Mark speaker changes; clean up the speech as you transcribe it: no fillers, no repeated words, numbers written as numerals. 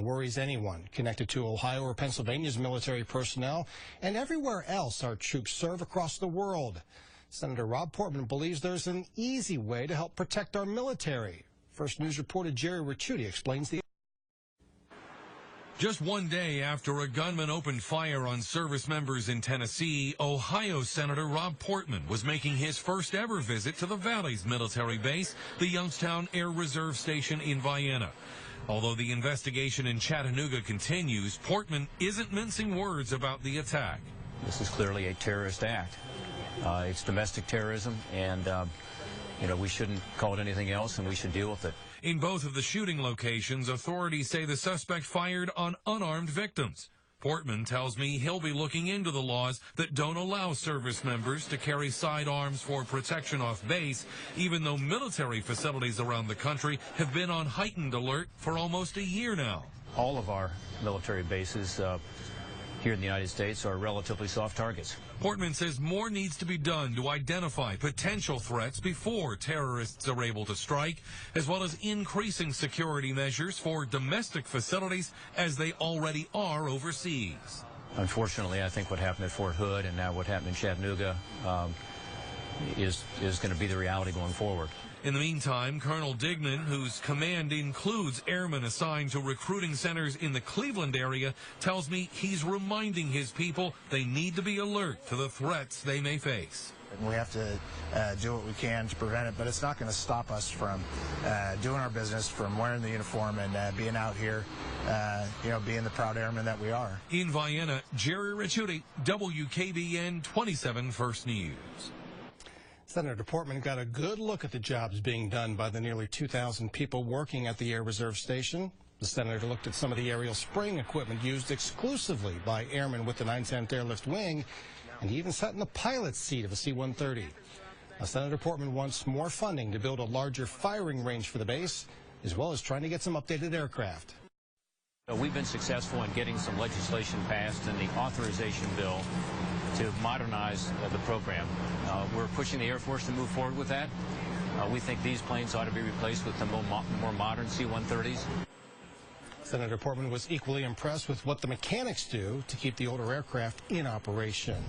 Speaker 1: Worries anyone connected to Ohio or Pennsylvania's military personnel and everywhere else our troops serve across the world. Senator Rob Portman believes there's an easy way to help protect our military. First News reporter Jerry Ricciuti explains the.
Speaker 2: Just one day after a gunman opened fire on service members in Tennessee, Ohio Senator Rob Portman was making his first ever visit to the Valley's military base, the Youngstown Air Reserve Station in Vienna. Although the investigation in Chattanooga continues, Portman isn't mincing words about the attack.
Speaker 3: This is clearly a terrorist act. It's domestic terrorism, and we shouldn't call it anything else, and we should deal with it.
Speaker 2: In both of the shooting locations, authorities say the suspect fired on unarmed victims. Portman tells me he'll be looking into the laws that don't allow service members to carry sidearms for protection off base, even though military facilities around the country have been on heightened alert for almost a year now.
Speaker 3: All of our military bases here in the United States are relatively soft targets.
Speaker 2: Portman says more needs to be done to identify potential threats before terrorists are able to strike, as well as increasing security measures for domestic facilities as they already are overseas.
Speaker 3: Unfortunately, I think what happened at Fort Hood and now what happened in Chattanooga is going to be the reality going forward.
Speaker 2: In the meantime, Colonel Dignan, whose command includes airmen assigned to recruiting centers in the Cleveland area, tells me he's reminding his people they need to be alert to the threats they may face.
Speaker 4: We have to do what we can to prevent it, but it's not going to stop us from doing our business, from wearing the uniform and being out here, being the proud airmen that we are.
Speaker 2: In Vienna, Jerry Ricciuti, WKBN 27 First News.
Speaker 1: Senator Portman got a good look at the jobs being done by the nearly 2,000 people working at the Air Reserve Station. The senator looked at some of the aerial spraying equipment used exclusively by airmen with the 9th Airlift Wing, and he even sat in the pilot's seat of a C-130. Now, Senator Portman wants more funding to build a larger firing range for the base, as well as trying to get some updated aircraft.
Speaker 3: We've been successful in getting some legislation passed in the authorization bill to modernize the program. We're pushing the Air Force to move forward with that. We think these planes ought to be replaced with the more modern C-130s.
Speaker 1: Senator Portman was equally impressed with what the mechanics do to keep the older aircraft in operation.